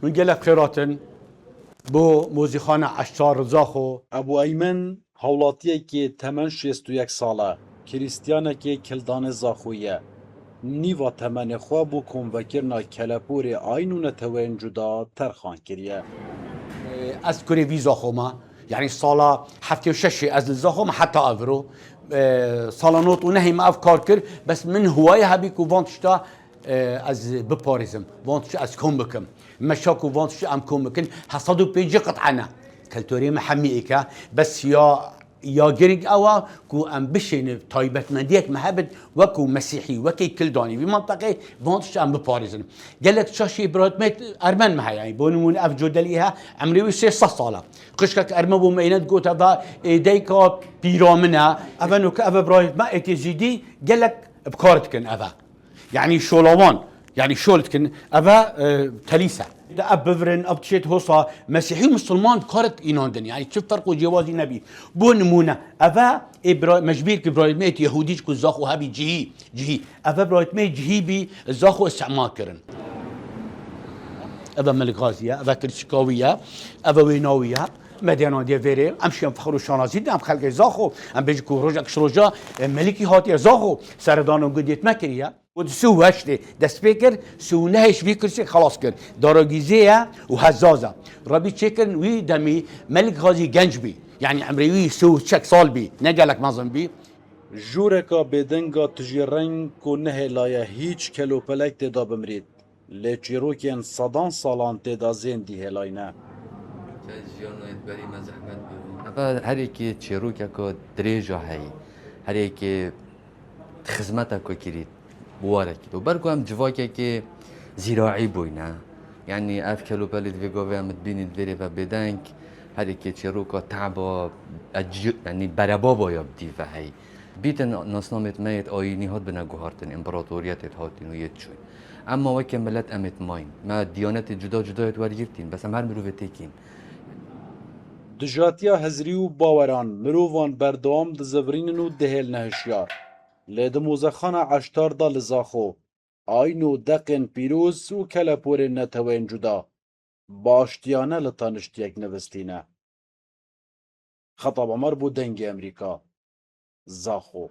من گلک خیراتن بو موزیخانه عشار زاخو ابو ایمن هولاتیه که تمن 61 ساله کریستیانه که کلدان زاخویه نیوا تمن خواه بو کنوکرنا کلپور آینون توین جدا ترخان کریه از کری وی زاخو ما يعني صالا حتى وششي از الزاخو ما حتى افرو صالا نوت ونهي ما افكار كر بس من هوايه هبيك وفانتشتا از بباريزم فانتش از كوم بكم مشاكو فانتش ام كوم بكن حصدوا بيجي قطعنا كالتوري محميكا بس يا جريج أوا كو أم بشين طيبة منديك مهبد وكو مسيحي وكي كلداني في منطقة فانتش أم بباريزن قال لك شاشي براتمت أرمن معها يعني بونمون أفجود ليها عمري وشي صالة قشكك أرمبو مينات قوت هذا ديكا بيرامنا أفنو كأفا برايت ما إتجدي قال لك بكارتكن أفا يعني شولوان يعني شولتكن أفا تليسة ده أب بفرن أب تشيت هوصا مسيحي مسلمان كارت إيناندن يعني شوف فرق وجوازي نبي بون نمونة أفا مجبير كبرايتميت يهوديش كو زاخو هبي جهي أفا برايتميت جهي بي زاخو استعمار كرن أفا ملك غازية أفا كرشكاوية أفا ويناوية مدينة دي فيري امشي ام فخر شانازي ام خلق زاخو ام بيجي كو روجا كشروجا ملكي هاتي زاخو سردان قديت مكريا ودسو هشتي دسبيكر سو نهش بيكرسي خلاص كر داراجيزيه وهزازه ربي تشيكن وي دمي ملك غازي جنجبي يعني عمري سو تشك صالبي نقلك مازن بي جورکا بدنگا تجیرن کو نه لایه هیچ کلو پلک تدا بمرید لی چیروکین صدان سالان تدا زندی هلاینه هر کی چیروکا کو دریجا هی هر کی خدمتا کو کرید بواره كده وبركو هم جواكا كي زراعي بوينا يعني اف كيلو بالد فيجوفي هم تبيني دفيري فبدانك هذه كي تشيروكا تعبا يعني بربابا يبدي فهي بيت نصنامت ميت آيني هات بنا جوهرتن امبراطوريات هاتين ويتشوي اما وكي ملت امت ماين ما ديانات جدا جدا ورجيرتين بس هم هر مروفه تيكين دجاتیا هزری و باوران مرووان بردوام دزورینن و دهل نهشیار لدموزخانه عشتار دا لزاخو آینو دقن پیروز و کلپور نتوین جدا باشتیانه لطانشتیک نوستینه خطاب عمر بو دنگ امریکا زاخو